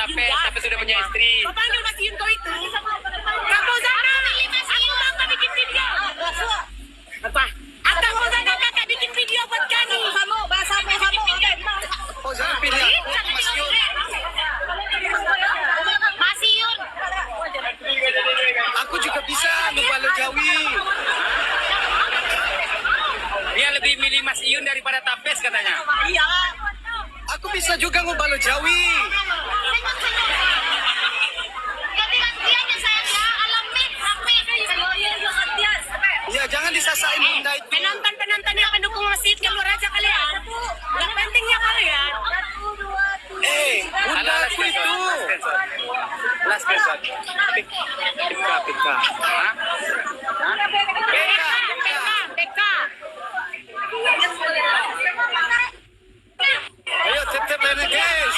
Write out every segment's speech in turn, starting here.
Tapes, tapi sudah punya istri. Kau panggil Mas Yun kau itu. Kak Fauzana, aku mau kau bikin video. Apa? Kak Fauzana kakak bikin video buat kami. Bahasa Fauzana pilih Mas Yun. Mas Yun. Aku juga bisa ngebalo Jawi. Dia lebih milih Mas Iyun daripada Tapes katanya. Iya. Aku bisa juga ngebalo Jawi. Ya jangan disasain bunda itu. Penonton yang pendukung masjid keluar aja kalian. Gak pentingnya kalian. Bunda aku itu. Last person. Pika. Hah? PK. Ayo tetap lena guys.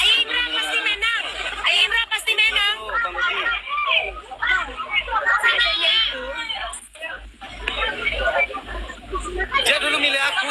Indra pasti menang. Dia dulu milih aku.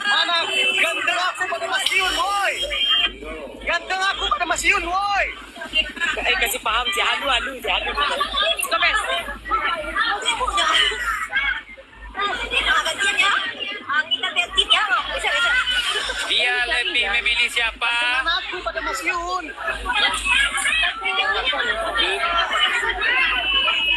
Mana ganteng aku pada Mas Yun, woi. Ganteng aku pada Mas Yun, woi. Kasih paham si Hanu. Tapes. Dia lebih memilih siapa? Ganteng aku pada Mas Yun.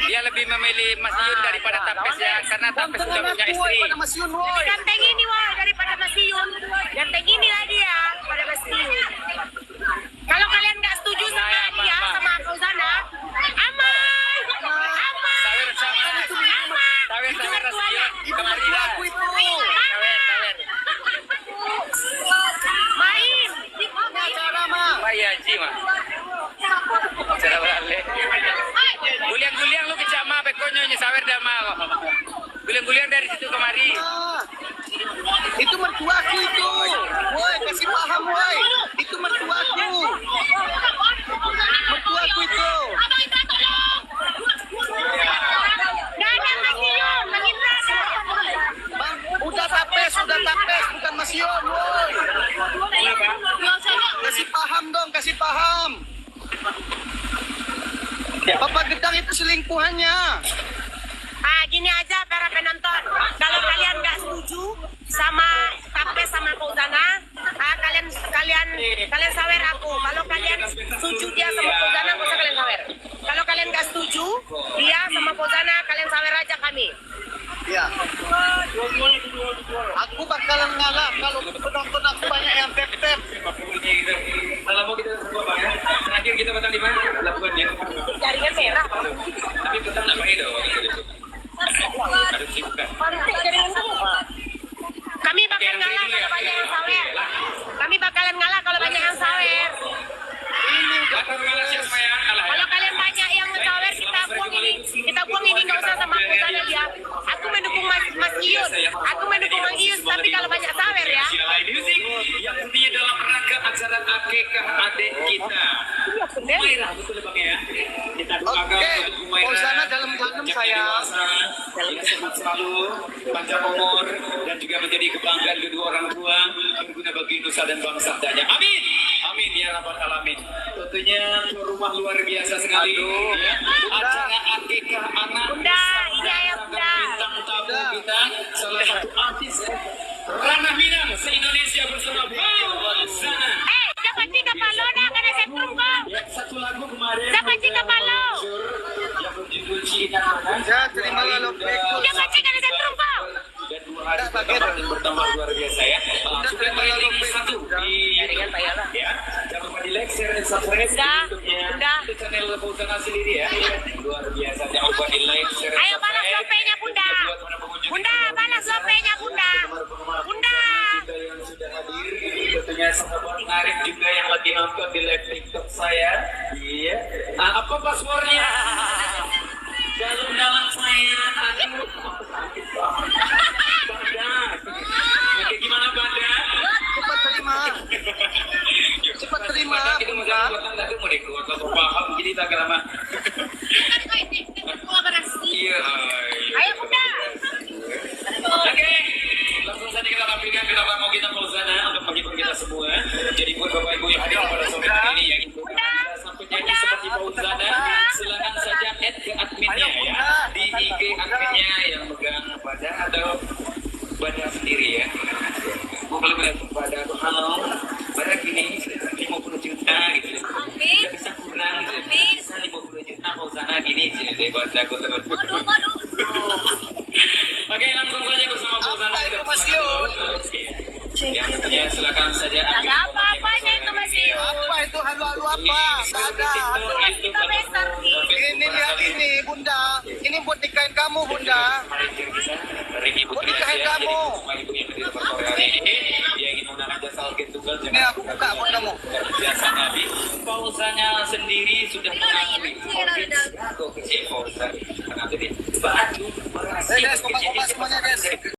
Dia lebih memilih Mas Iyun daripada Tapes ya, karena Tapes sudah Gantengan punya aku, woi, istri. pada Mas Yun, woi. Ganteng ini wah daripada Mas Yun. Ganteng ini lagi ya pada Mas Yun. Kalau kalian nggak setuju sama dia, sama Fauzana, aman. Sawer sama Sawer Rasio. Itu mertua aku itu. Sawer. Main. Cara mah. Bayar Ji mah. Cara balik. Guliang-guliang lu kecak mah bekonyo nya Sawer dah mah. Guliang-guliang dari situ kemari. Itu mertuaku itu. Woi, kasih paham woi. Itu mertuaku. Mertuaku itu. Nggak ada Mas Yun, Mas Indra ada. Bang, udah tapes, bukan Mas Yun, woi. Kasih paham dong, kasih paham. Bapak Gedang itu selingkuhannya. Gini aja para penonton. Kalau kalian nggak setuju sama Tapes sama Fauzana, kalian sawer aku. Kalau kalian setuju dia sama Fauzana, nggak usah kalian sawer. Kalau kalian nggak setuju dia sama Fauzana, kalian sawer aja kami. Ya. Aku bakalan ngalah kalau penonton aku banyak yang tep-tep. Kalau mau kita coba ya. Terakhir kita menang di mana? Labuan ya. Jaringan merah. Tapi kita nggak pakai dong. Harus sibukan. Kami bakal ngalah kalau banyak yang sawer. Kami bakalan ngalah kalau banyak yang sawer. Akan kalah siapa yang kalah? Kalau kalian banyak yang sawer, kita buang ini nggak usah sama Fauzana dia. Aku mendukung Mas Iyun. Aku mendukung Mang Iyun. Tapi kalau banyak sawer ya. Music yang tentunya dalam rangka acara akikah adik kita. Humairah betul bang ya. Kita doakan Oke, untuk Humairah. Fauzana dalam sayang. Yang sehat selalu, panjang umur dan juga menjadi kebanggaan kedua orang tua berguna bagi nusa dan bangsa daya. Amin. Amin ya rabbal alamin. Tentunya rumah luar biasa sekali. Ya. Acara akikah anak Bunda, iya ya Bunda. bintang tamu kita salah satu artis Ranah Minang se-Indonesia bersama Fauzana. Dapat tiga palo na kada setrum ko. Ya, satu lagu kemarin Dapat tiga palo. yang berjudul Cinta Mana. Ya, terimalah lopekku. Dapat tiga kada setrum ko. Dan 2 hari bertambah luar biasa ya. Sudah trending satu di jaringan Payalah ya. Jangan lupa di like, share, dan subscribe Udah. untuk channel Fauzana sendiri ya. Luar biasa. Jangan lupa di like, share, dan Ayo balas subscribe. lopenya Bunda. Bunda balas lopenya Bunda. Bunda. Yang sudah hadir, tentunya sahabat Arif juga yang lagi nonton di live TikTok saya. Iya. Apa passwordnya? Kalau undangan saya, aduh, sakit banget. Badan. Oke, gimana badan? Cepat terima. Cepat terima, Kita mau Bunda. jalan tangga tuh mau dikeluar atau paham jadi tak lama. Iya. Ayo, Bunda. Oke, langsung saja kita tampilkan kita mau kita Fauzana untuk menghibur kita semua. Jadi buat bapak ibu yang hadir pada sore hari ini yang ingin sampai nyanyi seperti Fauzana, silakan saja add ke adminnya ya, di IG adminnya yang megang badan atau badan sendiri ya. Mau kalau melihat badan tuh halo, badan gini 50 juta gitu. Nggak bisa kurang gitu. Bisa 50 juta Fauzana gini sih deh buat aku terus. Oke, langsung saja bersama Fauzana. Apa itu, Mas Yun? Yang tentunya silakan saja. Ada apa-apanya itu Mas Yun? Apa itu halu-halu apa? Tak ada. Kita besar nih. Ini lihat ini, Bunda. Ini buat nikahin kamu, Bunda. Buat nikahin kamu. Ini aku buka buat kamu. Biasa Nabi, Fauzanya sendiri sudah mengakui. Aku kecil Fauzan. Karena itu baju. Guys, kompak-kompak semuanya, guys.